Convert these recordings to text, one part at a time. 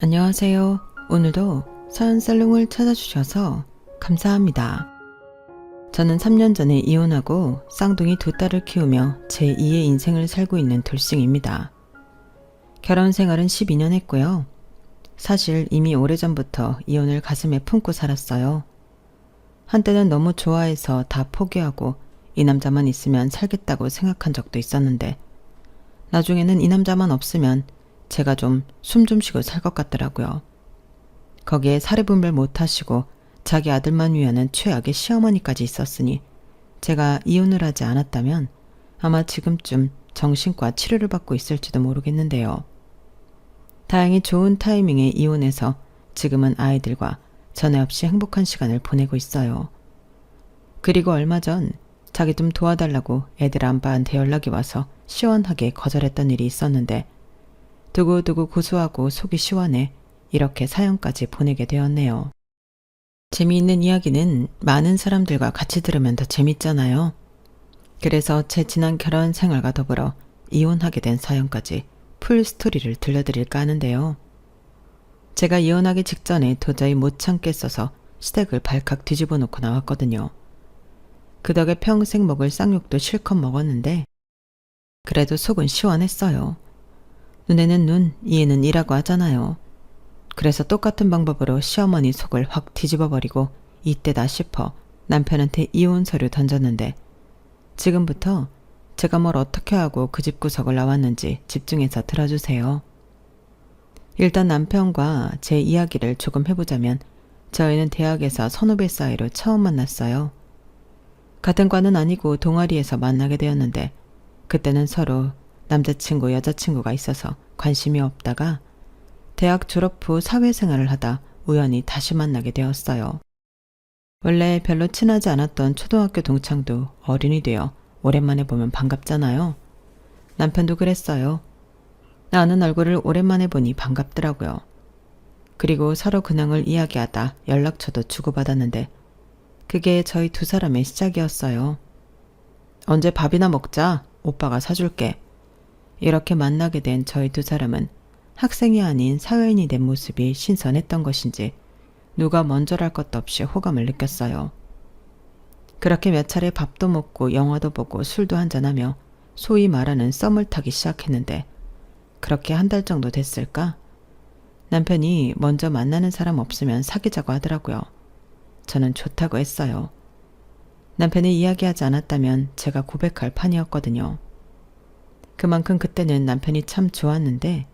안녕하세요. 오늘도 사연살롱을 찾아주셔서 감사합니다. 저는 3년 전에 이혼하고 쌍둥이 두 딸을 키우며 제2의 인생을 살고 있는 돌싱입니다. 결혼 생활은 12년 했고요. 사실 이미 오래전부터 이혼을 가슴에 품고 살았어요. 한때는 너무 좋아해서 다 포기하고 이 남자만 있으면 살겠다고 생각한 적도 있었는데 나중에는 이 남자만 없으면 제가 좀 숨 좀 쉬고 살 것 같더라고요. 거기에 사례분별 못하시고 자기 아들만 위하는 최악의 시어머니까지 있었으니 제가 이혼을 하지 않았다면 아마 지금쯤 정신과 치료를 받고 있을지도 모르겠는데요. 다행히 좋은 타이밍에 이혼해서 지금은 아이들과 전에 없이 행복한 시간을 보내고 있어요. 그리고 얼마 전 자기 좀 도와달라고 애들 아빠한테 연락이 와서 시원하게 거절했던 일이 있었는데 두고두고 고소하고 속이 시원해 이렇게 사연까지 보내게 되었네요. 재미있는 이야기는 많은 사람들과 같이 들으면 더 재밌잖아요. 그래서 제 지난 결혼 생활과 더불어 이혼하게 된 사연까지 풀 스토리를 들려드릴까 하는데요. 제가 이혼하기 직전에 도저히 못 참겠어서 시댁을 발칵 뒤집어 놓고 나왔거든요. 그 덕에 평생 먹을 쌍욕도 실컷 먹었는데 그래도 속은 시원했어요. 눈에는 눈, 이에는 이라고 하잖아요. 그래서 똑같은 방법으로 시어머니 속을 확 뒤집어버리고 이때다 싶어 남편한테 이혼 서류 던졌는데 지금부터 제가 뭘 어떻게 하고 그 집 구석을 나왔는지 집중해서 들어주세요. 일단 남편과 제 이야기를 조금 해보자면 저희는 대학에서 선후배 사이로 처음 만났어요. 같은 과는 아니고 동아리에서 만나게 되었는데 그때는 서로 남자친구, 여자친구가 있어서 관심이 없다가 대학 졸업 후 사회생활을 하다 우연히 다시 만나게 되었어요. 원래 별로 친하지 않았던 초등학교 동창도 어른이 되어 오랜만에 보면 반갑잖아요. 남편도 그랬어요. 나는 얼굴을 오랜만에 보니 반갑더라고요. 그리고 서로 근황을 이야기하다 연락처도 주고받았는데 그게 저희 두 사람의 시작이었어요. 언제 밥이나 먹자. 오빠가 사줄게. 이렇게 만나게 된 저희 두 사람은 학생이 아닌 사회인이 된 모습이 신선했던 것인지 누가 먼저랄 것도 없이 호감을 느꼈어요. 그렇게 몇 차례 밥도 먹고 영화도 보고 술도 한잔하며 소위 말하는 썸을 타기 시작했는데 그렇게 한 달 정도 됐을까? 남편이 먼저 만나는 사람 없으면 사귀자고 하더라고요. 저는 좋다고 했어요. 남편이 이야기하지 않았다면 제가 고백할 판이었거든요. 그만큼 그때는 남편이 참 좋았는데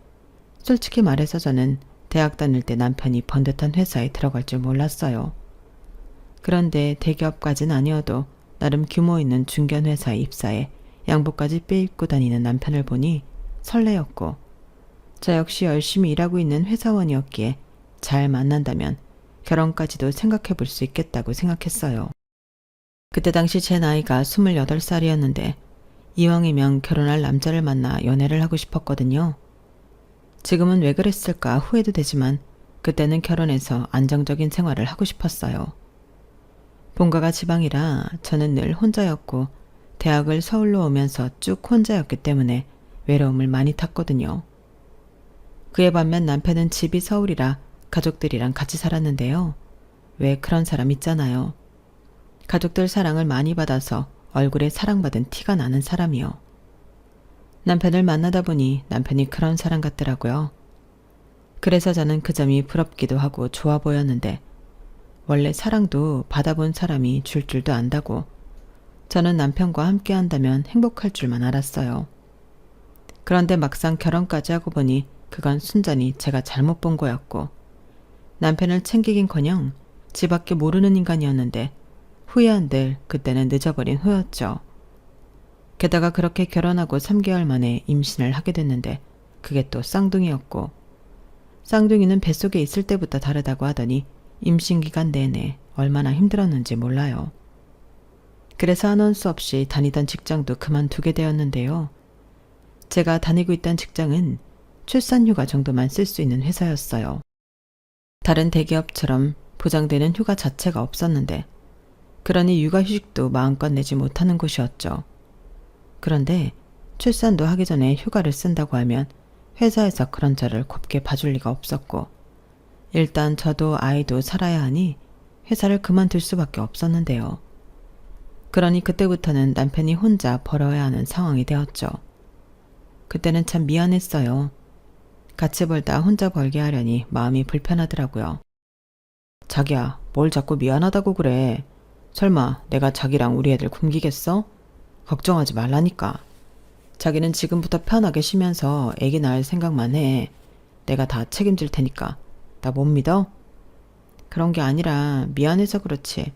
솔직히 말해서 저는 대학 다닐 때 남편이 번듯한 회사에 들어갈 줄 몰랐어요. 그런데 대기업까진 아니어도 나름 규모 있는 중견회사에 입사해 양복까지 빼입고 다니는 남편을 보니 설레었고 저 역시 열심히 일하고 있는 회사원이었기에 잘 만난다면 결혼까지도 생각해 볼 수 있겠다고 생각했어요. 그때 당시 제 나이가 28살이었는데 이왕이면 결혼할 남자를 만나 연애를 하고 싶었거든요. 지금은 왜 그랬을까 후회도 되지만 그때는 결혼해서 안정적인 생활을 하고 싶었어요. 본가가 지방이라 저는 늘 혼자였고 대학을 서울로 오면서 쭉 혼자였기 때문에 외로움을 많이 탔거든요. 그에 반면 남편은 집이 서울이라 가족들이랑 같이 살았는데요. 왜 그런 사람 있잖아요. 가족들 사랑을 많이 받아서 얼굴에 사랑받은 티가 나는 사람이요. 남편을 만나다 보니 남편이 그런 사람 같더라고요. 그래서 저는 그 점이 부럽기도 하고 좋아 보였는데 원래 사랑도 받아본 사람이 줄 줄도 안다고 저는 남편과 함께 한다면 행복할 줄만 알았어요. 그런데 막상 결혼까지 하고 보니 그건 순전히 제가 잘못 본 거였고 남편을 챙기긴커녕 지 밖에 모르는 인간이었는데 후회한들 그때는 늦어버린 후였죠. 게다가 그렇게 결혼하고 3개월 만에 임신을 하게 됐는데 그게 또 쌍둥이였고 쌍둥이는 뱃속에 있을 때부터 다르다고 하더니 임신 기간 내내 얼마나 힘들었는지 몰라요. 그래서 한원 수 없이 다니던 직장도 그만두게 되었는데요. 제가 다니고 있던 직장은 출산휴가 정도만 쓸 수 있는 회사였어요. 다른 대기업처럼 보장되는 휴가 자체가 없었는데 그러니 육아휴직도 마음껏 내지 못하는 곳이었죠. 그런데 출산도 하기 전에 휴가를 쓴다고 하면 회사에서 그런 저를 곱게 봐줄 리가 없었고 일단 저도 아이도 살아야 하니 회사를 그만둘 수밖에 없었는데요. 그러니 그때부터는 남편이 혼자 벌어야 하는 상황이 되었죠. 그때는 참 미안했어요. 같이 벌다 혼자 벌게 하려니 마음이 불편하더라고요. 자기야, 뭘 자꾸 미안하다고 그래. 설마 내가 자기랑 우리 애들 굶기겠어? 걱정하지 말라니까. 자기는 지금부터 편하게 쉬면서 애기 낳을 생각만 해. 내가 다 책임질 테니까. 나 못 믿어? 그런 게 아니라 미안해서 그렇지.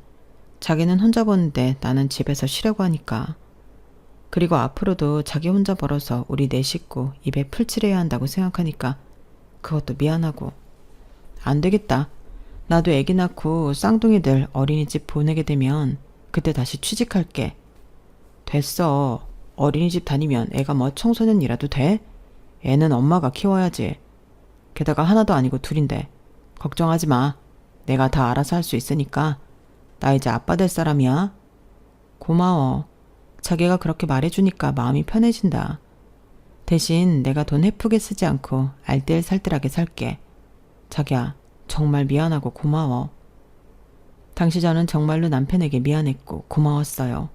자기는 혼자 버는데 나는 집에서 쉬려고 하니까. 그리고 앞으로도 자기 혼자 벌어서 우리 네 식구 입에 풀칠해야 한다고 생각하니까 그것도 미안하고. 안 되겠다. 나도 애기 낳고 쌍둥이들 어린이집 보내게 되면 그때 다시 취직할게. 됐어. 어린이집 다니면 애가 뭐 청소년이라도 돼? 애는 엄마가 키워야지. 게다가 하나도 아니고 둘인데. 걱정하지 마. 내가 다 알아서 할 수 있으니까. 나 이제 아빠 될 사람이야. 고마워. 자기가 그렇게 말해주니까 마음이 편해진다. 대신 내가 돈 헤프게 쓰지 않고 알뜰살뜰하게 살게. 자기야, 정말 미안하고 고마워. 당시 저는 정말로 남편에게 미안했고 고마웠어요.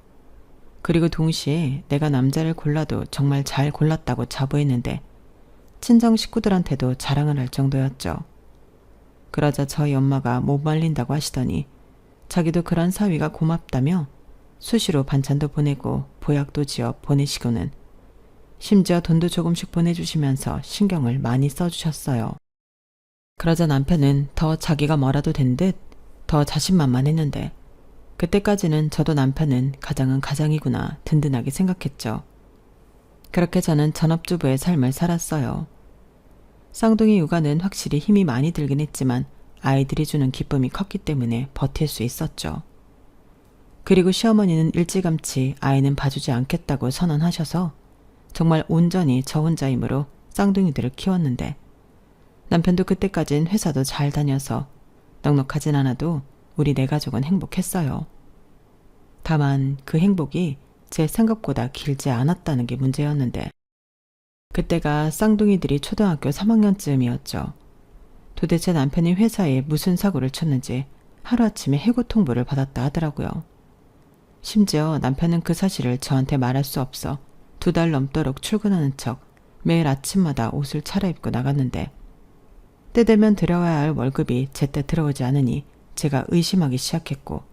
그리고 동시에 내가 남자를 골라도 정말 잘 골랐다고 자부했는데 친정 식구들한테도 자랑을 할 정도였죠. 그러자 저희 엄마가 못 말린다고 하시더니 자기도 그런 사위가 고맙다며 수시로 반찬도 보내고 보약도 지어 보내시고는 심지어 돈도 조금씩 보내주시면서 신경을 많이 써주셨어요. 그러자 남편은 더 자기가 뭐라도 된 듯 더 자신만만했는데 그때까지는 저도 남편은 가장은 가장이구나 든든하게 생각했죠. 그렇게 저는 전업주부의 삶을 살았어요. 쌍둥이 육아는 확실히 힘이 많이 들긴 했지만 아이들이 주는 기쁨이 컸기 때문에 버틸 수 있었죠. 그리고 시어머니는 일찌감치 아이는 봐주지 않겠다고 선언하셔서 정말 온전히 저 혼자 힘으로 쌍둥이들을 키웠는데 남편도 그때까진 회사도 잘 다녀서 넉넉하진 않아도 우리 네 가족은 행복했어요. 다만 그 행복이 제 생각보다 길지 않았다는 게 문제였는데 그때가 쌍둥이들이 초등학교 3학년쯤이었죠. 도대체 남편이 회사에 무슨 사고를 쳤는지 하루아침에 해고 통보를 받았다 하더라고요. 심지어 남편은 그 사실을 저한테 말할 수 없어 2달 넘도록 출근하는 척 매일 아침마다 옷을 차려입고 나갔는데 때 되면 들어와야 할 월급이 제때 들어오지 않으니 제가 의심하기 시작했고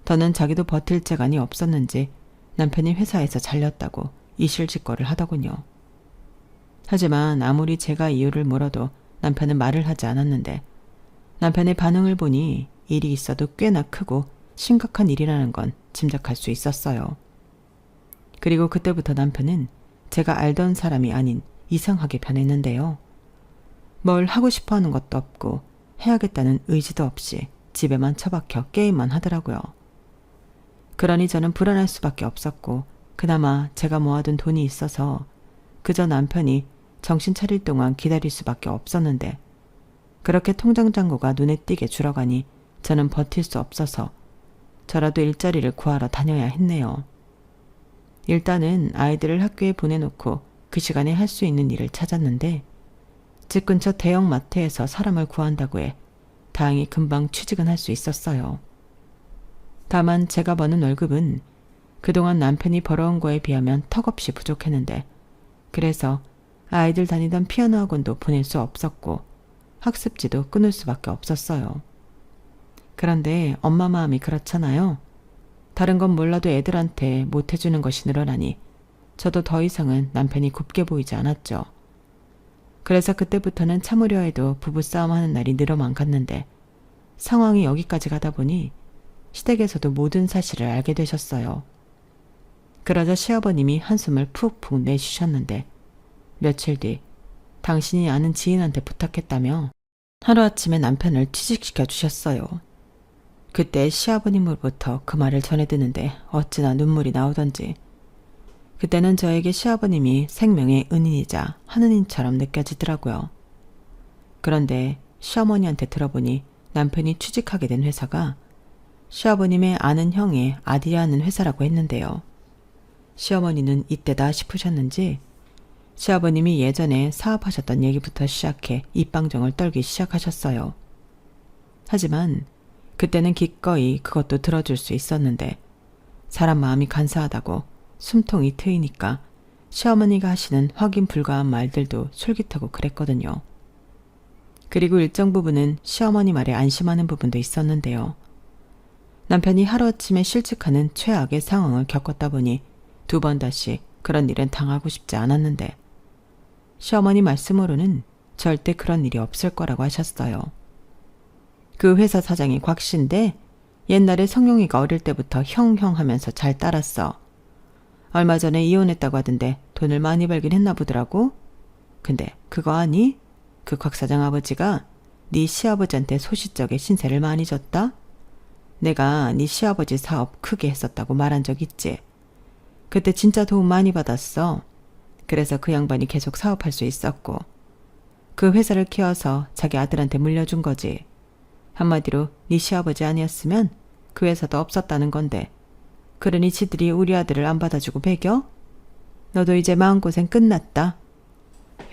더는 자기도 버틸 재간이 없었는지 남편이 회사에서 잘렸다고 이실직고를 하더군요. 하지만 아무리 제가 이유를 물어도 남편은 말을 하지 않았는데 남편의 반응을 보니 일이 있어도 꽤나 크고 심각한 일이라는 건 짐작할 수 있었어요. 그리고 그때부터 남편은 제가 알던 사람이 아닌 이상하게 변했는데요. 뭘 하고 싶어 하는 것도 없고 해야겠다는 의지도 없이 집에만 처박혀 게임만 하더라고요. 그러니 저는 불안할 수밖에 없었고 그나마 제가 모아둔 돈이 있어서 그저 남편이 정신 차릴 동안 기다릴 수밖에 없었는데 그렇게 통장 잔고가 눈에 띄게 줄어가니 저는 버틸 수 없어서 저라도 일자리를 구하러 다녀야 했네요. 일단은 아이들을 학교에 보내놓고 그 시간에 할 수 있는 일을 찾았는데 집 근처 대형 마트에서 사람을 구한다고 해 다행히 금방 취직은 할 수 있었어요. 다만 제가 버는 월급은 그동안 남편이 벌어온 거에 비하면 턱없이 부족했는데 그래서 아이들 다니던 피아노 학원도 보낼 수 없었고 학습지도 끊을 수밖에 없었어요. 그런데 엄마 마음이 그렇잖아요. 다른 건 몰라도 애들한테 못해주는 것이 늘어나니 저도 더 이상은 남편이 곱게 보이지 않았죠. 그래서 그때부터는 참으려 해도 부부싸움하는 날이 늘어만 갔는데 상황이 여기까지 가다 보니 시댁에서도 모든 사실을 알게 되셨어요. 그러자 시아버님이 한숨을 푹푹 내쉬셨는데 며칠 뒤 당신이 아는 지인한테 부탁했다며 하루아침에 남편을 취직시켜 주셨어요. 그때 시아버님으로부터 그 말을 전해 듣는데 어찌나 눈물이 나오던지 그때는 저에게 시아버님이 생명의 은인이자 하느님처럼 느껴지더라고요. 그런데 시어머니한테 들어보니 남편이 취직하게 된 회사가 시아버님의 아는 형의 아들이 하는 회사라고 했는데요. 시어머니는 이때다 싶으셨는지 시아버님이 예전에 사업하셨던 얘기부터 시작해 입방정을 떨기 시작하셨어요. 하지만 그때는 기꺼이 그것도 들어줄 수 있었는데 사람 마음이 간사하다고 숨통이 트이니까 시어머니가 하시는 확인 불가한 말들도 솔깃하고 그랬거든요. 그리고 일정 부분은 시어머니 말에 안심하는 부분도 있었는데요. 남편이 하루아침에 실직하는 최악의 상황을 겪었다 보니 2번 다시 그런 일은 당하고 싶지 않았는데 시어머니 말씀으로는 절대 그런 일이 없을 거라고 하셨어요. 그 회사 사장이 곽 씨인데 옛날에 성용이가 어릴 때부터 형형 하면서 잘 따랐어. 얼마 전에 이혼했다고 하던데 돈을 많이 벌긴 했나 보더라고. 근데 그거 아니? 그 곽 사장 아버지가 네 시아버지한테 소시적에 신세를 많이 졌다? 내가 네 시아버지 사업 크게 했었다고 말한 적 있지. 그때 진짜 도움 많이 받았어. 그래서 그 양반이 계속 사업할 수 있었고 그 회사를 키워서 자기 아들한테 물려준 거지. 한마디로 네 시아버지 아니었으면 그 회사도 없었다는 건데 그러니 지들이 우리 아들을 안 받아주고 배겨? 너도 이제 마음고생 끝났다.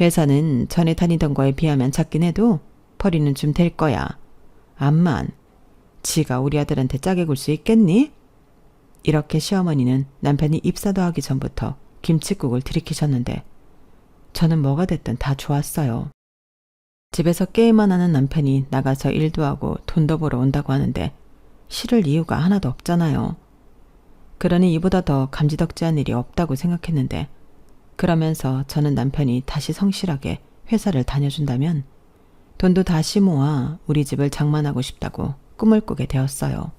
회사는 전에 다니던 거에 비하면 작긴 해도 벌이는 좀 될 거야. 암만 지가 우리 아들한테 짜게 굴 수 있겠니? 이렇게 시어머니는 남편이 입사도 하기 전부터 김칫국을 들이키셨는데 저는 뭐가 됐든 다 좋았어요. 집에서 게임만 하는 남편이 나가서 일도 하고 돈도 벌어 온다고 하는데 싫을 이유가 하나도 없잖아요. 그러니 이보다 더 감지덕지한 일이 없다고 생각했는데 그러면서 저는 남편이 다시 성실하게 회사를 다녀준다면 돈도 다시 모아 우리 집을 장만하고 싶다고 꿈을 꾸게 되었어요.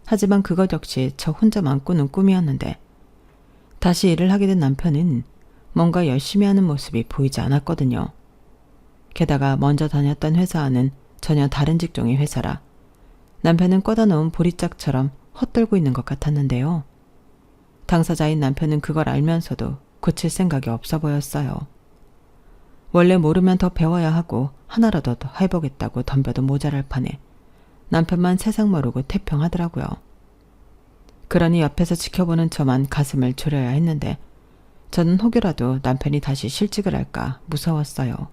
하지만 그것 역시 저 혼자만 꾸는 꿈이었는데 다시 일을 하게 된 남편은 뭔가 열심히 하는 모습이 보이지 않았거든요. 게다가 먼저 다녔던 회사와는 전혀 다른 직종의 회사라 남편은 꽂아 놓은 보리짝처럼 헛돌고 있는 것 같았는데요. 당사자인 남편은 그걸 알면서도 고칠 생각이 없어 보였어요. 원래 모르면 더 배워야 하고 하나라도 더 해보겠다고 덤벼도 모자랄 판에 남편만 세상 모르고 태평하더라고요. 그러니 옆에서 지켜보는 저만 가슴을 졸여야 했는데 저는 혹여라도 남편이 다시 실직을 할까 무서웠어요.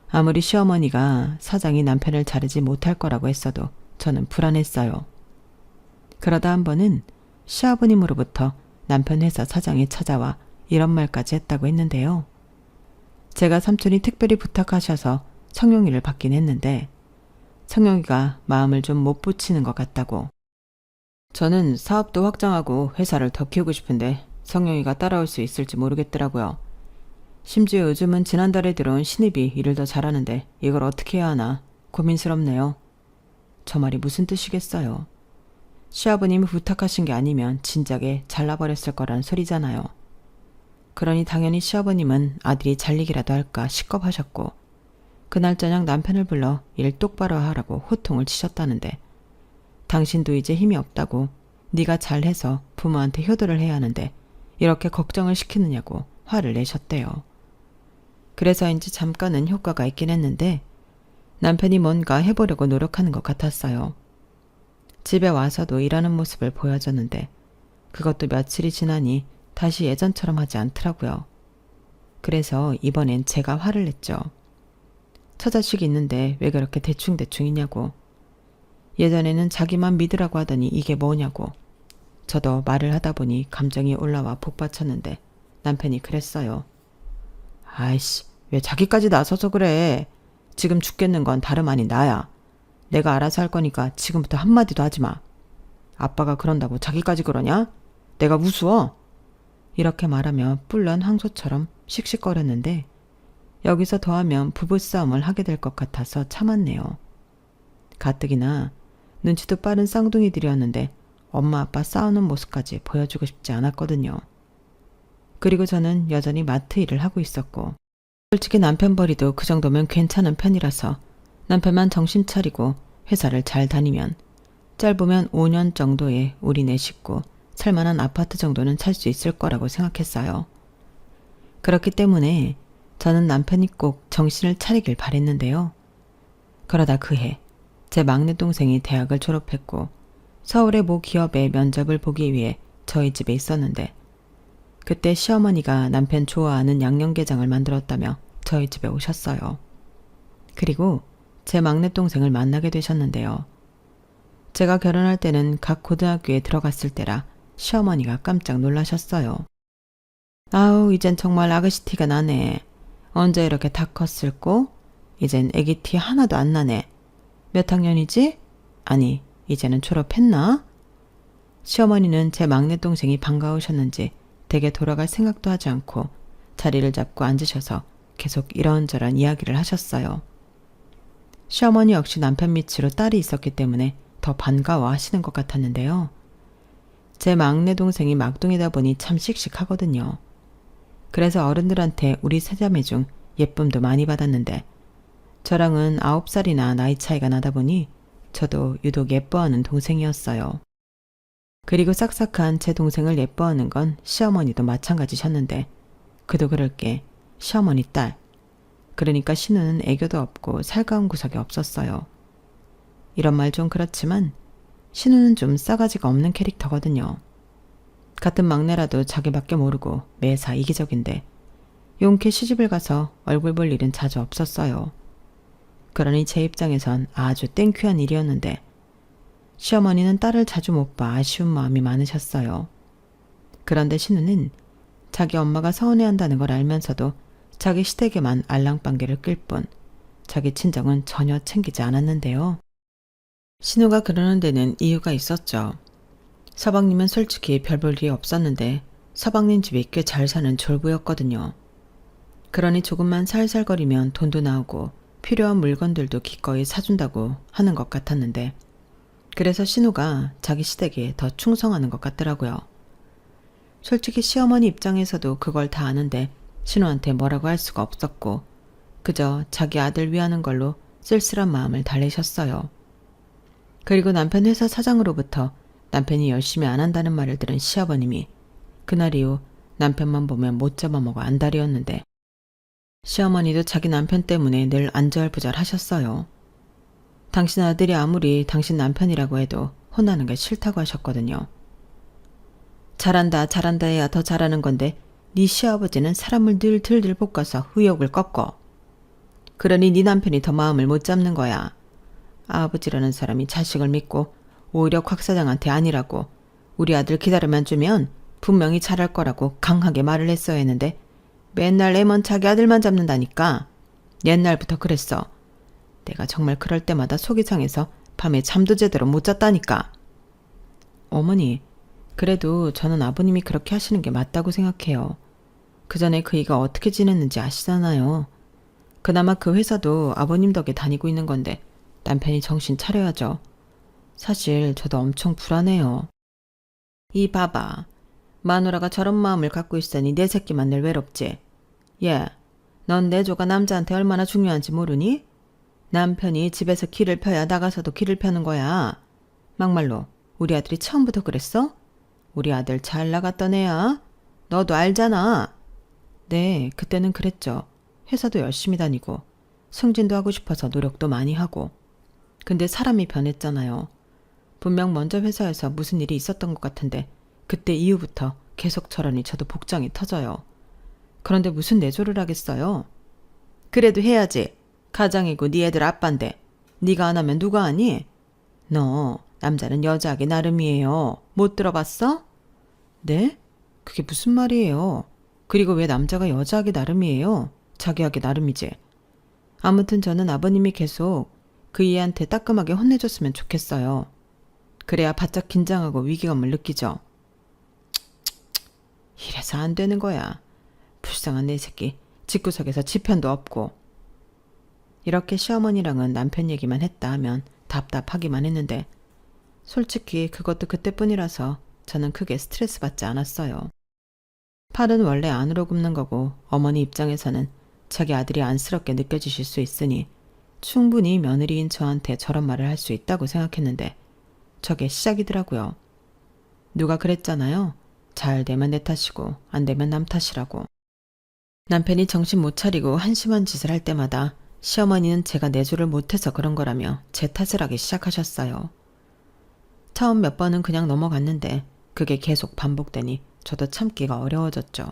아무리 시어머니가 사장이 남편을 자르지 못할 거라고 했어도 저는 불안했어요. 그러다 한 번은 시아버님으로부터 남편 회사 사장이 찾아와 이런 말까지 했다고 했는데요. 제가 삼촌이 특별히 부탁하셔서 성용이를 받긴 했는데 성용이가 마음을 좀 못 붙이는 것 같다고. 저는 사업도 확장하고 회사를 더 키우고 싶은데 성용이가 따라올 수 있을지 모르겠더라고요. 심지어 요즘은 지난달에 들어온 신입이 일을 더 잘하는데 이걸 어떻게 해야 하나 고민스럽네요. 저 말이 무슨 뜻이겠어요. 시아버님이 부탁하신 게 아니면 진작에 잘라버렸을 거란 소리잖아요. 그러니 당연히 시아버님은 아들이 잘리기라도 할까 식겁하셨고 그날 저녁 남편을 불러 일 똑바로 하라고 호통을 치셨다는데 당신도 이제 힘이 없다고 네가 잘해서 부모한테 효도를 해야 하는데 이렇게 걱정을 시키느냐고 화를 내셨대요. 그래서인지 잠깐은 효과가 있긴 했는데 남편이 뭔가 해보려고 노력하는 것 같았어요. 집에 와서도 일하는 모습을 보여줬는데 그것도 며칠이 지나니 다시 예전처럼 하지 않더라고요. 그래서 이번엔 제가 화를 냈죠. 처자식이 있는데 왜 그렇게 대충대충이냐고. 예전에는 자기만 믿으라고 하더니 이게 뭐냐고. 저도 말을 하다 보니 감정이 올라와 복받쳤는데 남편이 그랬어요. 아이씨, 왜 자기까지 나서서 그래. 지금 죽겠는 건 다름 아닌 나야. 내가 알아서 할 거니까 지금부터 한마디도 하지 마. 아빠가 그런다고 자기까지 그러냐? 내가 우스워? 이렇게 말하며 뿔난 황소처럼 씩씩거렸는데 여기서 더하면 부부싸움을 하게 될 것 같아서 참았네요. 가뜩이나 눈치도 빠른 쌍둥이들이었는데 엄마 아빠 싸우는 모습까지 보여주고 싶지 않았거든요. 그리고 저는 여전히 마트 일을 하고 있었고 솔직히 남편 벌이도 그 정도면 괜찮은 편이라서 남편만 정신 차리고 회사를 잘 다니면 짧으면 5년 정도에 우리 네 식구 살만한 아파트 정도는 살 수 있을 거라고 생각했어요. 그렇기 때문에 저는 남편이 꼭 정신을 차리길 바랬는데요. 그러다 그해 제 막내 동생이 대학을 졸업했고 서울의 모 기업의 면접을 보기 위해 저희 집에 있었는데 그때 시어머니가 남편 좋아하는 양념게장을 만들었다며 저희 집에 오셨어요. 그리고 제 막내 동생을 만나게 되셨는데요. 제가 결혼할 때는 각 고등학교에 들어갔을 때라 시어머니가 깜짝 놀라셨어요. 아우, 이젠 정말 아가씨 티가 나네. 언제 이렇게 다 컸을꼬? 이젠 애기 티 하나도 안 나네. 몇 학년이지? 아니, 이제는 졸업했나? 시어머니는 제 막내 동생이 반가우셨는지 댁에 돌아갈 생각도 하지 않고 자리를 잡고 앉으셔서 계속 이런저런 이야기를 하셨어요. 시어머니 역시 남편 밑으로 딸이 있었기 때문에 더 반가워하시는 것 같았는데요. 제 막내 동생이 막둥이다 보니 참 씩씩하거든요. 그래서 어른들한테 우리 세자매 중 예쁨도 많이 받았는데 저랑은 9살이나 나이 차이가 나다 보니 저도 유독 예뻐하는 동생이었어요. 그리고 싹싹한 제 동생을 예뻐하는 건 시어머니도 마찬가지셨는데 그도 그럴 게 시어머니 딸, 그러니까 신우는 애교도 없고 살가운 구석이 없었어요. 이런 말 좀 그렇지만 신우는 좀 싸가지가 없는 캐릭터거든요. 같은 막내라도 자기밖에 모르고 매사 이기적인데 용케 시집을 가서 얼굴 볼 일은 자주 없었어요. 그러니 제 입장에선 아주 땡큐한 일이었는데 시어머니는 딸을 자주 못 봐 아쉬운 마음이 많으셨어요. 그런데 신우는 자기 엄마가 서운해한다는 걸 알면서도 자기 시댁에만 알랑방귀를 낄 뿐 자기 친정은 전혀 챙기지 않았는데요. 신우가 그러는 데는 이유가 있었죠. 서방님은 솔직히 별 볼 일이 없었는데 서방님 집이 꽤 잘 사는 졸부였거든요. 그러니 조금만 살살거리면 돈도 나오고 필요한 물건들도 기꺼이 사준다고 하는 것 같았는데 그래서 신우가 자기 시댁에 더 충성하는 것 같더라고요. 솔직히 시어머니 입장에서도 그걸 다 아는데 신우한테 뭐라고 할 수가 없었고 그저 자기 아들 위하는 걸로 쓸쓸한 마음을 달래셨어요. 그리고 남편 회사 사장으로부터 남편이 열심히 안 한다는 말을 들은 시아버님이 그날 이후 남편만 보면 못 잡아먹어 안달이었는데 시어머니도 자기 남편 때문에 늘 안절부절 하셨어요. 당신 아들이 아무리 당신 남편이라고 해도 혼나는 게 싫다고 하셨거든요. 잘한다 잘한다 해야 더 잘하는 건데 네 시아버지는 사람을 늘 들들 볶아서 의욕을 꺾어. 그러니 네 남편이 더 마음을 못 잡는 거야. 아버지라는 사람이 자식을 믿고 오히려 곽 사장한테 아니라고 우리 아들 기다려만 주면 분명히 잘할 거라고 강하게 말을 했어야 했는데 맨날 애먼 자기 아들만 잡는다니까. 옛날부터 그랬어. 내가 정말 그럴 때마다 속이 상해서 밤에 잠도 제대로 못 잤다니까. 어머니, 그래도 저는 아버님이 그렇게 하시는 게 맞다고 생각해요. 그 전에 그이가 어떻게 지냈는지 아시잖아요. 그나마 그 회사도 아버님 덕에 다니고 있는 건데 남편이 정신 차려야죠. 사실 저도 엄청 불안해요. 이 봐봐. 마누라가 저런 마음을 갖고 있으니 내 새끼만 늘 외롭지. 예, 넌 내조가 남자한테 얼마나 중요한지 모르니? 남편이 집에서 길을 펴야 나가서도 길을 펴는 거야. 막말로 우리 아들이 처음부터 그랬어? 우리 아들 잘 나갔던 애야. 너도 알잖아. 네, 그때는 그랬죠. 회사도 열심히 다니고 승진도 하고 싶어서 노력도 많이 하고. 근데 사람이 변했잖아요. 분명 먼저 회사에서 무슨 일이 있었던 것 같은데 그때 이후부터 계속 저러니 저도 복장이 터져요. 그런데 무슨 내조를 하겠어요? 그래도 해야지. 가장이고 네 애들 아빠인데 네가 안 하면 누가 하니? 너 남자는 여자하기 나름이에요. 못 들어봤어? 네? 그게 무슨 말이에요? 그리고 왜 남자가 여자하기 나름이에요? 자기하기 나름이지. 아무튼 저는 아버님이 계속 그 이한테 따끔하게 혼내줬으면 좋겠어요. 그래야 바짝 긴장하고 위기감을 느끼죠. 이래서 안 되는 거야. 불쌍한 내 새끼. 집구석에서 지편도 없고. 이렇게 시어머니랑은 남편 얘기만 했다 하면 답답하기만 했는데 솔직히 그것도 그때뿐이라서 저는 크게 스트레스 받지 않았어요. 팔은 원래 안으로 굽는 거고 어머니 입장에서는 자기 아들이 안쓰럽게 느껴지실 수 있으니 충분히 며느리인 저한테 저런 말을 할 수 있다고 생각했는데 저게 시작이더라고요. 누가 그랬잖아요. 잘 되면 내 탓이고 안 되면 남 탓이라고. 남편이 정신 못 차리고 한심한 짓을 할 때마다 시어머니는 제가 내조를 못해서 그런 거라며 제 탓을 하기 시작하셨어요. 처음 몇 번은 그냥 넘어갔는데 그게 계속 반복되니 저도 참기가 어려워졌죠.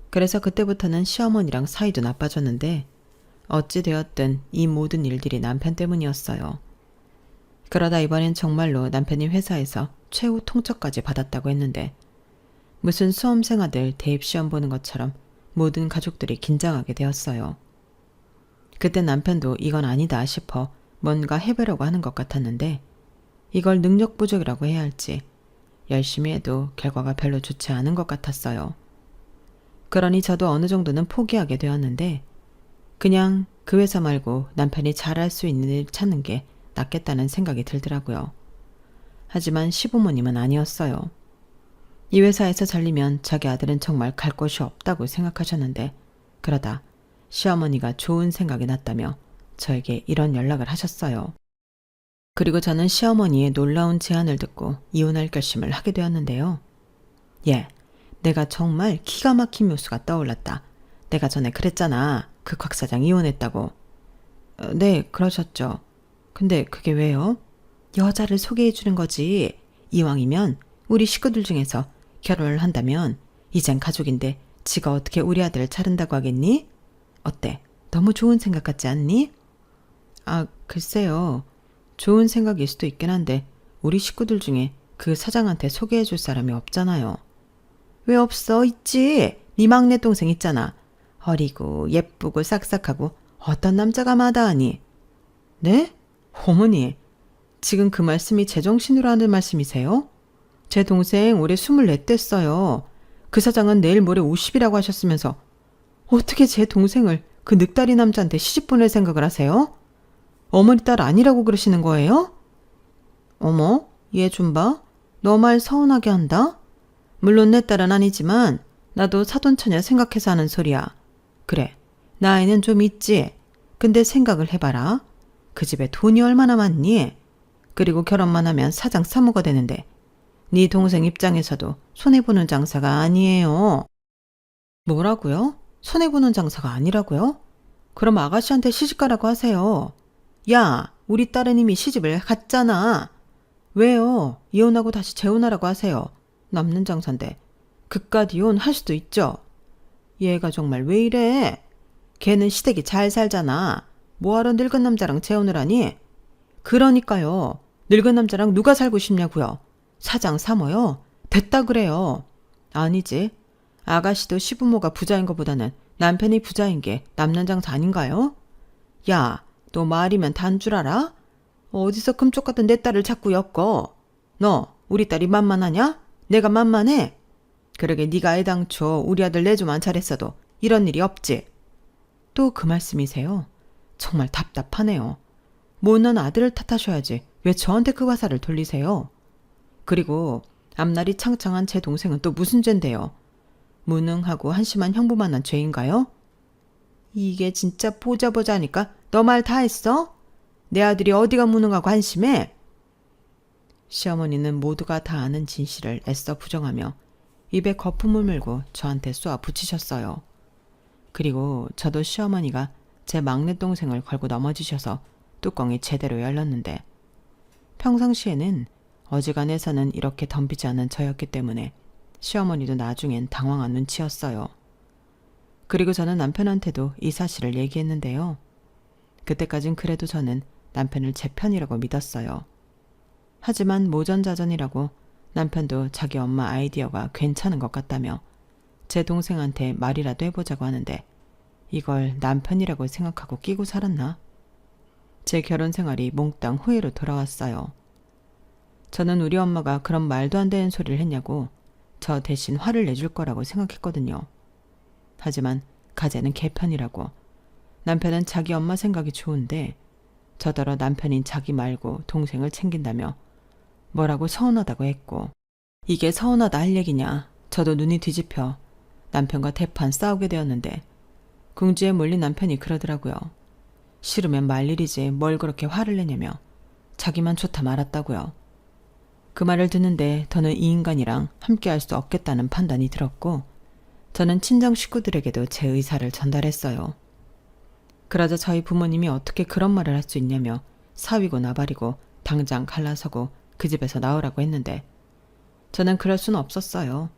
그래서 그때부터는 시어머니랑 사이도 나빠졌는데 어찌 되었든 이 모든 일들이 남편 때문이었어요. 그러다 이번엔 정말로 남편이 회사에서 최후 통첩까지 받았다고 했는데 무슨 수험생아들 대입시험 보는 것처럼 모든 가족들이 긴장하게 되었어요. 그때 남편도 이건 아니다 싶어 뭔가 해보려고 하는 것 같았는데 이걸 능력 부족이라고 해야 할지 열심히 해도 결과가 별로 좋지 않은 것 같았어요. 그러니 저도 어느 정도는 포기하게 되었는데 그냥 그 회사 말고 남편이 잘할 수 있는 일 찾는 게 낫겠다는 생각이 들더라고요. 하지만 시부모님은 아니었어요. 이 회사에서 잘리면 자기 아들은 정말 갈 곳이 없다고 생각하셨는데 그러다 시어머니가 좋은 생각이 났다며 저에게 이런 연락을 하셨어요. 그리고 저는 시어머니의 놀라운 제안을 듣고 이혼할 결심을 하게 되었는데요. 예, 내가 정말 기가 막힌 묘수가 떠올랐다. 내가 전에 그랬잖아. 그 곽 사장 이혼했다고. 네, 그러셨죠. 근데 그게 왜요? 여자를 소개해 주는 거지. 이왕이면 우리 식구들 중에서 결혼을 한다면 이젠 가족인데 지가 어떻게 우리 아들을 차른다고 하겠니? 어때? 너무 좋은 생각 같지 않니? 아, 글쎄요. 좋은 생각일 수도 있긴 한데 우리 식구들 중에 그 사장한테 소개해 줄 사람이 없잖아요. 왜 없어? 있지. 네 막내 동생 있잖아. 어리고 예쁘고 싹싹하고 어떤 남자가 마다하니? 네? 어머니, 지금 그 말씀이 제정신으로 하는 말씀이세요? 제 동생 올해 24 됐어요. 그 사장은 내일 모레 50이라고 하셨으면서 어떻게 제 동생을 그 늑다리 남자한테 시집 보낼 생각을 하세요? 어머니 딸 아니라고 그러시는 거예요? 어머, 얘 좀 봐. 너 말 서운하게 한다? 물론 내 딸은 아니지만 나도 사돈처녀 생각해서 하는 소리야. 그래, 나이는 좀 있지. 근데 생각을 해봐라. 그 집에 돈이 얼마나 많니? 그리고 결혼만 하면 사장 사무가 되는데 네 동생 입장에서도 손해보는 장사가 아니에요. 뭐라고요? 손해보는 장사가 아니라고요? 그럼 아가씨한테 시집가라고 하세요. 야, 우리 딸은 이미 시집을 갔잖아. 왜요? 이혼하고 다시 재혼하라고 하세요. 남는 장사인데 그깟 이혼 할 수도 있죠. 얘가 정말 왜 이래? 걔는 시댁이 잘 살잖아. 뭐하러 늙은 남자랑 재혼을 하니? 그러니까요. 늙은 남자랑 누가 살고 싶냐고요. 사장 사모요? 됐다 그래요. 아니지. 아가씨도 시부모가 부자인 것보다는 남편이 부자인 게 남는 장사 아닌가요? 야, 너 말이면 단 줄 알아? 어디서 금쪽 같은 내 딸을 자꾸 엮어. 너 우리 딸이 만만하냐? 내가 만만해? 그러게 네가 애당초 우리 아들 내조만 잘했어도 이런 일이 없지. 또 그 말씀이세요? 정말 답답하네요. 못난 아들을 탓하셔야지 왜 저한테 그 화살을 돌리세요? 그리고 앞날이 창창한 제 동생은 또 무슨 죄인데요? 무능하고 한심한 형부만한 죄인가요? 이게 진짜 보자 하니까 너 말 다 했어? 내 아들이 어디가 무능하고 한심해? 시어머니는 모두가 다 아는 진실을 애써 부정하며 입에 거품을 물고 저한테 쏘아 붙이셨어요. 그리고 저도 시어머니가 제 막내 동생을 걸고 넘어지셔서 뚜껑이 제대로 열렸는데 평상시에는 어지간해서는 이렇게 덤비지 않은 저였기 때문에 시어머니도 나중엔 당황한 눈치였어요. 그리고 저는 남편한테도 이 사실을 얘기했는데요. 그때까진 그래도 저는 남편을 제 편이라고 믿었어요. 하지만 모전자전이라고 남편도 자기 엄마 아이디어가 괜찮은 것 같다며 제 동생한테 말이라도 해보자고 하는데 이걸 남편이라고 생각하고 끼고 살았나? 제 결혼 생활이 몽땅 후회로 돌아왔어요. 저는 우리 엄마가 그런 말도 안 되는 소리를 했냐고 저 대신 화를 내줄 거라고 생각했거든요. 하지만 가재는 개편이라고 남편은 자기 엄마 생각이 좋은데 저더러 남편인 자기 말고 동생을 챙긴다며 뭐라고 서운하다고 했고 이게 서운하다 할 얘기냐. 저도 눈이 뒤집혀 남편과 대판 싸우게 되었는데 궁지에 몰린 남편이 그러더라고요. 싫으면 말 일이지 뭘 그렇게 화를 내냐며 자기만 좋다 말았다고요. 그 말을 듣는데 더는 이 인간이랑 함께할 수 없겠다는 판단이 들었고 저는 친정 식구들에게도 제 의사를 전달했어요. 그러자 저희 부모님이 어떻게 그런 말을 할 수 있냐며 사위고 나발이고 당장 갈라서고 그 집에서 나오라고 했는데 저는 그럴 수는 없었어요.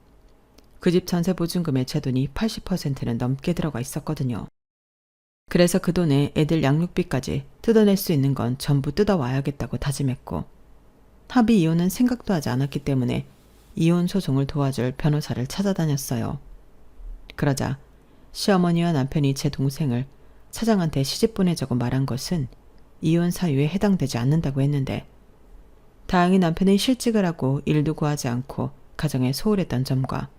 그 집 전세 보증금의 제 돈이 80%는 넘게 들어가 있었거든요. 그래서 그 돈에 애들 양육비까지 뜯어낼 수 있는 건 전부 뜯어와야겠다고 다짐했고, 합의 이혼은 생각도 하지 않았기 때문에 이혼 소송을 도와줄 변호사를 찾아다녔어요. 그러자 시어머니와 남편이 제 동생을 사장한테 시집 보내자고 말한 것은 이혼 사유에 해당되지 않는다고 했는데, 다행히 남편이 실직을 하고 일도 구하지 않고 가정에 소홀했던 점과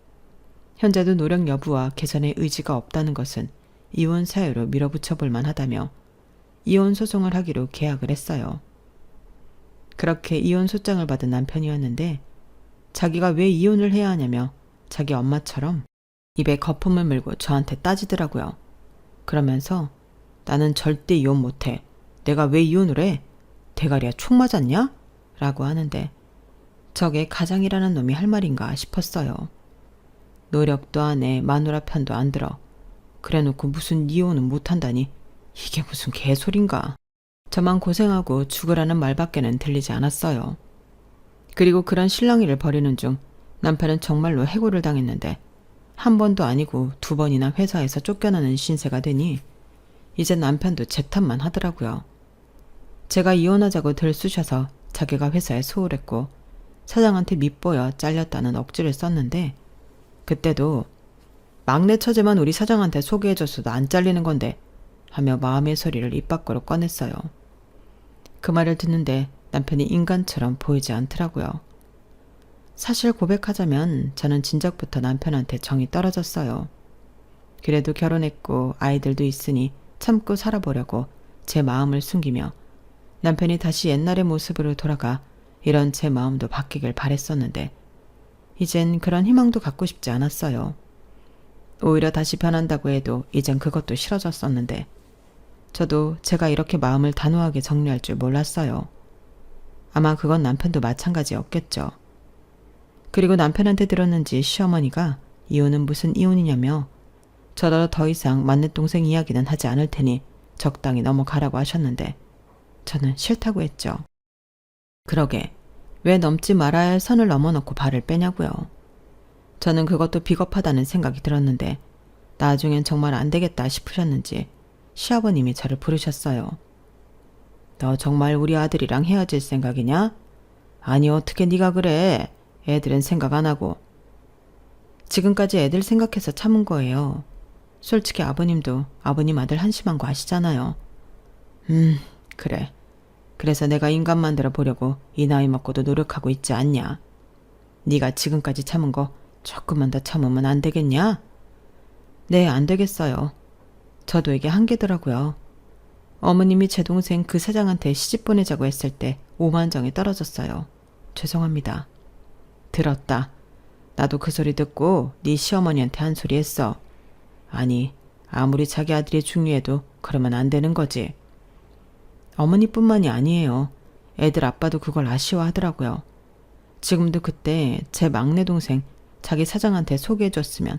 현재도 노력 여부와 개선의 의지가 없다는 것은 이혼 사유로 밀어붙여 볼 만하다며 이혼 소송을 하기로 계약을 했어요. 그렇게 이혼 소장을 받은 남편이었는데, 자기가 왜 이혼을 해야 하냐며 자기 엄마처럼 입에 거품을 물고 저한테 따지더라고요. 그러면서 나는 절대 이혼 못해. 내가 왜 이혼을 해? 대가리야 총 맞았냐? 라고 하는데, 저게 가장이라는 놈이 할 말인가 싶었어요. 노력도 안 해, 마누라 편도 안 들어. 그래놓고 무슨 이혼은 못한다니, 이게 무슨 개소린가. 저만 고생하고 죽으라는 말밖에는 들리지 않았어요. 그리고 그런 실랑이를 벌이는 중 남편은 정말로 해고를 당했는데, 한 번도 아니고 2번이나 회사에서 쫓겨나는 신세가 되니 이제 남편도 제 탓만 하더라고요. 제가 이혼하자고 들쑤셔서 자기가 회사에 소홀했고 사장한테 밉보여 잘렸다는 억지를 썼는데, 그때도 막내 처제만 우리 사장한테 소개해줬어도 안 잘리는 건데 하며 마음의 소리를 입 밖으로 꺼냈어요. 그 말을 듣는데 남편이 인간처럼 보이지 않더라고요. 사실 고백하자면 저는 진작부터 남편한테 정이 떨어졌어요. 그래도 결혼했고 아이들도 있으니 참고 살아보려고 제 마음을 숨기며 남편이 다시 옛날의 모습으로 돌아가 이런 제 마음도 바뀌길 바랬었는데, 이젠 그런 희망도 갖고 싶지 않았어요. 오히려 다시 변한다고 해도 이젠 그것도 싫어졌었는데, 저도 제가 이렇게 마음을 단호하게 정리할 줄 몰랐어요. 아마 그건 남편도 마찬가지였겠죠. 그리고 남편한테 들었는지 시어머니가 이혼은 무슨 이혼이냐며 저더러 더 이상 맏내동생 이야기는 하지 않을 테니 적당히 넘어가라고 하셨는데, 저는 싫다고 했죠. 그러게 왜 넘지 말아야 할 선을 넘어놓고 발을 빼냐고요. 저는 그것도 비겁하다는 생각이 들었는데, 나중엔 정말 안 되겠다 싶으셨는지 시아버님이 저를 부르셨어요. 너 정말 우리 아들이랑 헤어질 생각이냐? 아니 어떻게 네가 그래. 애들은 생각 안 하고. 지금까지 애들 생각해서 참은 거예요. 솔직히 아버님도 아버님 아들 한심한 거 아시잖아요. 그래. 그래서 내가 인간 만들어 보려고 이 나이 먹고도 노력하고 있지 않냐. 네가 지금까지 참은 거 조금만 더 참으면 안 되겠냐? 네, 안 되겠어요. 저도 이게 한계더라고요. 어머님이 제 동생 그 사장한테 시집 보내자고 했을 때 오만정이 떨어졌어요. 죄송합니다. 들었다. 나도 그 소리 듣고 네 시어머니한테 한 소리 했어. 아니, 아무리 자기 아들이 중요해도 그러면 안 되는 거지. 어머니뿐만이 아니에요. 애들 아빠도 그걸 아쉬워하더라고요. 지금도 그때 제 막내 동생 자기 사장한테 소개해줬으면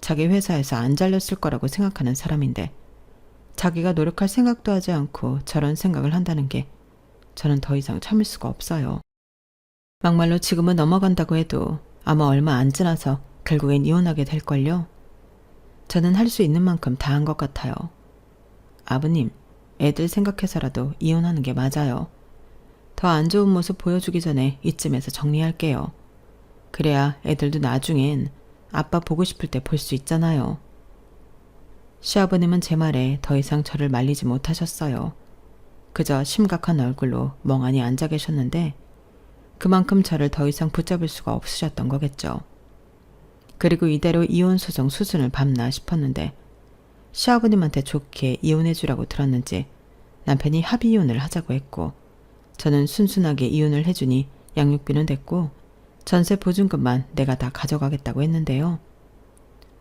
자기 회사에서 안 잘렸을 거라고 생각하는 사람인데, 자기가 노력할 생각도 하지 않고 저런 생각을 한다는 게 저는 더 이상 참을 수가 없어요. 막말로 지금은 넘어간다고 해도 아마 얼마 안 지나서 결국엔 이혼하게 될걸요. 저는 할 수 있는 만큼 다 한 것 같아요. 아버님, 애들 생각해서라도 이혼하는 게 맞아요. 더 안 좋은 모습 보여주기 전에 이쯤에서 정리할게요. 그래야 애들도 나중엔 아빠 보고 싶을 때 볼 수 있잖아요. 시아버님은 제 말에 더 이상 저를 말리지 못하셨어요. 그저 심각한 얼굴로 멍하니 앉아 계셨는데, 그만큼 저를 더 이상 붙잡을 수가 없으셨던 거겠죠. 그리고 이대로 이혼 소송 수순을 밟나 싶었는데, 시아버님한테 좋게 이혼해주라고 들었는지 남편이 합의 이혼을 하자고 했고, 저는 순순하게 이혼을 해주니 양육비는 됐고 전세 보증금만 내가 다 가져가겠다고 했는데요.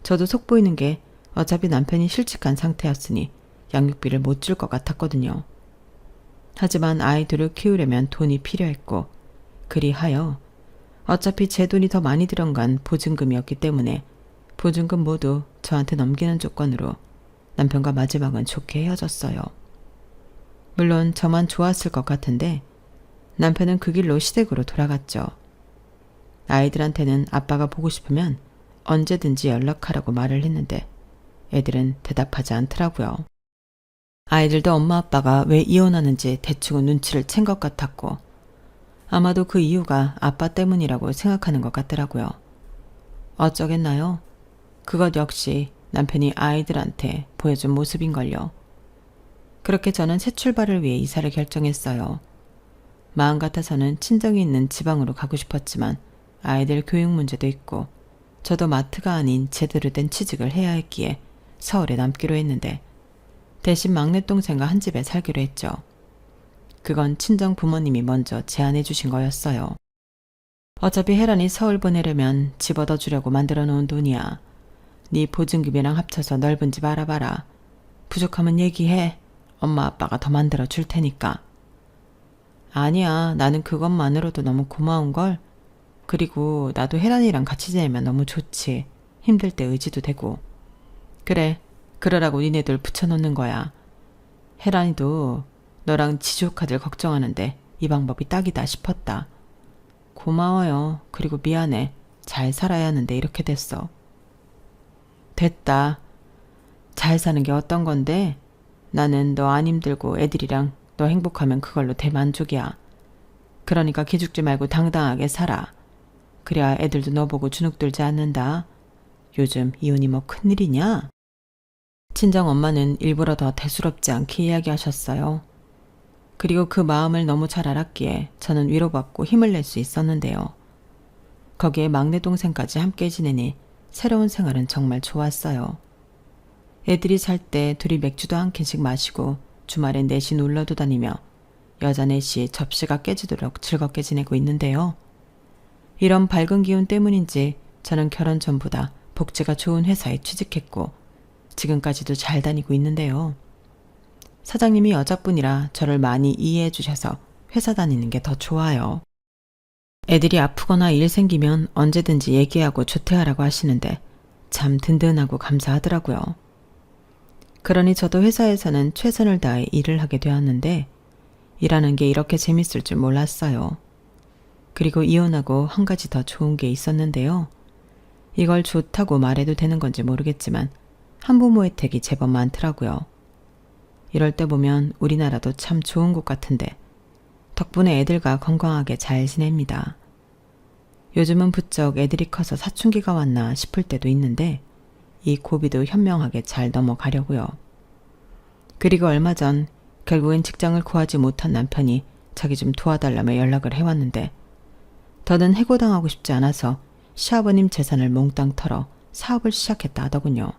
저도 속보이는 게 어차피 남편이 실직한 상태였으니 양육비를 못 줄 것 같았거든요. 하지만 아이들을 키우려면 돈이 필요했고, 그리하여 어차피 제 돈이 더 많이 들어간 보증금이었기 때문에 보증금 모두 저한테 넘기는 조건으로 남편과 마지막은 좋게 헤어졌어요. 물론 저만 좋았을 것 같은데 남편은 그 길로 시댁으로 돌아갔죠. 아이들한테는 아빠가 보고 싶으면 언제든지 연락하라고 말을 했는데 애들은 대답하지 않더라고요. 아이들도 엄마 아빠가 왜 이혼하는지 대충은 눈치를 챈 것 같았고 아마도 그 이유가 아빠 때문이라고 생각하는 것 같더라고요. 어쩌겠나요? 그것 역시 남편이 아이들한테 보여준 모습인걸요. 그렇게 저는 새 출발을 위해 이사를 결정했어요. 마음 같아서는 친정이 있는 지방으로 가고 싶었지만 아이들 교육 문제도 있고 저도 마트가 아닌 제대로 된 취직을 해야 했기에 서울에 남기로 했는데 대신 막내 동생과 한 집에 살기로 했죠. 그건 친정 부모님이 먼저 제안해 주신 거였어요. 어차피 혜란이 서울 보내려면 집 얻어주려고 만들어 놓은 돈이야. 네 보증금이랑 합쳐서 넓은 집 알아봐라. 부족하면 얘기해. 엄마 아빠가 더 만들어 줄 테니까. 아니야, 나는 그것만으로도 너무 고마운걸. 그리고 나도 혜란이랑 같이 지내면 너무 좋지. 힘들 때 의지도 되고. 그래, 그러라고 니네들 붙여놓는 거야. 혜란이도 너랑 지조카들 걱정하는데 이 방법이 딱이다 싶었다. 고마워요. 그리고 미안해. 잘 살아야 하는데 이렇게 됐어. 됐다. 잘 사는 게 어떤 건데? 나는 너 안 힘들고 애들이랑 너 행복하면 그걸로 대만족이야. 그러니까 기죽지 말고 당당하게 살아. 그래야 애들도 너 보고 주눅들지 않는다. 요즘 이혼이 뭐 큰일이냐? 친정 엄마는 일부러 더 대수롭지 않게 이야기하셨어요. 그리고 그 마음을 너무 잘 알았기에 저는 위로받고 힘을 낼 수 있었는데요. 거기에 막내 동생까지 함께 지내니 새로운 생활은 정말 좋았어요. 애들이 살 때 둘이 맥주도 한 캔씩 마시고 주말엔 넷이 놀러도 다니며 여자 넷이 접시가 깨지도록 즐겁게 지내고 있는데요. 이런 밝은 기운 때문인지 저는 결혼 전보다 복지가 좋은 회사에 취직했고 지금까지도 잘 다니고 있는데요. 사장님이 여자분이라 저를 많이 이해해 주셔서 회사 다니는 게 더 좋아요. 애들이 아프거나 일 생기면 언제든지 얘기하고 조퇴하라고 하시는데 참 든든하고 감사하더라고요. 그러니 저도 회사에서는 최선을 다해 일을 하게 되었는데 일하는 게 이렇게 재밌을 줄 몰랐어요. 그리고 이혼하고 한 가지 더 좋은 게 있었는데요. 이걸 좋다고 말해도 되는 건지 모르겠지만 한부모 혜택이 제법 많더라고요. 이럴 때 보면 우리나라도 참 좋은 곳 같은데 덕분에 애들과 건강하게 잘 지냅니다. 요즘은 부쩍 애들이 커서 사춘기가 왔나 싶을 때도 있는데 이 고비도 현명하게 잘 넘어가려고요. 그리고 얼마 전 결국엔 직장을 구하지 못한 남편이 자기 좀 도와달라며 연락을 해왔는데 더는 해고당하고 싶지 않아서 시아버님 재산을 몽땅 털어 사업을 시작했다 하더군요.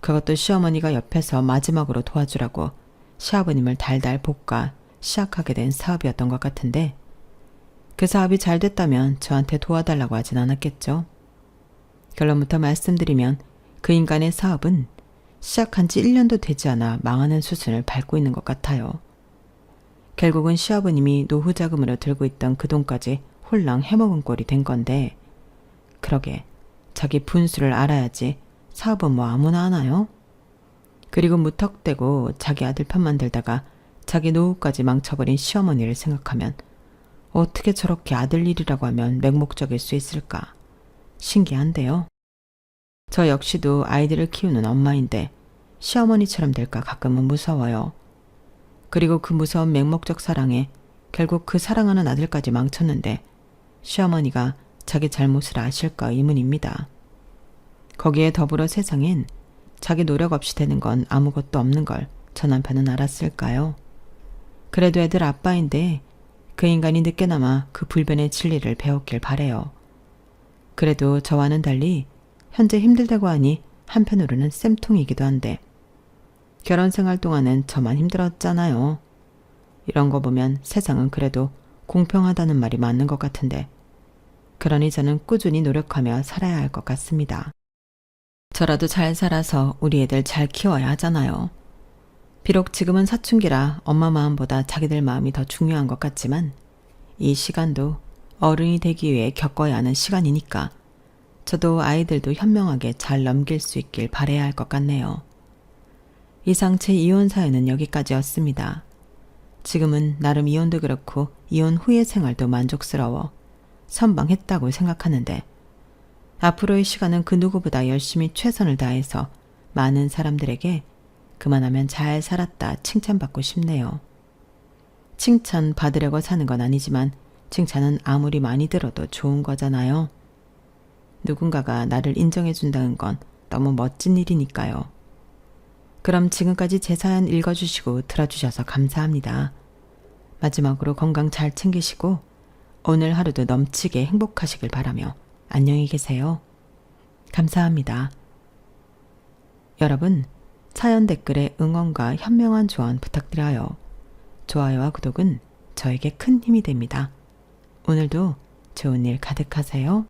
그것도 시어머니가 옆에서 마지막으로 도와주라고 시아버님을 달달 볶아 시작하게 된 사업이었던 것 같은데 그 사업이 잘 됐다면 저한테 도와달라고 하진 않았겠죠. 결론부터 말씀드리면 그 인간의 사업은 시작한 지 1년도 되지 않아 망하는 수순을 밟고 있는 것 같아요. 결국은 시아버님이 노후 자금으로 들고 있던 그 돈까지 홀랑 해먹은 꼴이 된 건데 그러게 자기 분수를 알아야지 사업은 뭐 아무나 하나요? 그리고 무턱대고 자기 아들 편만 들다가 자기 노후까지 망쳐버린 시어머니를 생각하면 어떻게 저렇게 아들 일이라고 하면 맹목적일 수 있을까? 신기한데요. 저 역시도 아이들을 키우는 엄마인데 시어머니처럼 될까 가끔은 무서워요. 그리고 그 무서운 맹목적 사랑에 결국 그 사랑하는 아들까지 망쳤는데 시어머니가 자기 잘못을 아실까 의문입니다. 거기에 더불어 세상엔 자기 노력 없이 되는 건 아무것도 없는 걸 저 남편은 알았을까요? 그래도 애들 아빠인데 그 인간이 늦게나마 그 불변의 진리를 배웠길 바래요. 그래도 저와는 달리 현재 힘들다고 하니 한편으로는 쌤통이기도 한데 결혼 생활 동안은 저만 힘들었잖아요. 이런 거 보면 세상은 그래도 공평하다는 말이 맞는 것 같은데 그러니 저는 꾸준히 노력하며 살아야 할 것 같습니다. 저라도 잘 살아서 우리 애들 잘 키워야 하잖아요. 비록 지금은 사춘기라 엄마 마음보다 자기들 마음이 더 중요한 것 같지만 이 시간도 어른이 되기 위해 겪어야 하는 시간이니까 저도 아이들도 현명하게 잘 넘길 수 있길 바라야 할 것 같네요. 이상 제 이혼 사연은 여기까지였습니다. 지금은 나름 이혼도 그렇고 이혼 후의 생활도 만족스러워 선방했다고 생각하는데 앞으로의 시간은 그 누구보다 열심히 최선을 다해서 많은 사람들에게 그만하면 잘 살았다 칭찬받고 싶네요. 칭찬 받으려고 사는 건 아니지만 칭찬은 아무리 많이 들어도 좋은 거잖아요. 누군가가 나를 인정해 준다는 건 너무 멋진 일이니까요. 그럼 지금까지 제 사연 읽어주시고 들어주셔서 감사합니다. 마지막으로 건강 잘 챙기시고 오늘 하루도 넘치게 행복하시길 바라며 안녕히 계세요. 감사합니다. 여러분, 사연 댓글에 응원과 현명한 조언 부탁드려요. 좋아요와 구독은 저에게 큰 힘이 됩니다. 오늘도 좋은 일 가득하세요.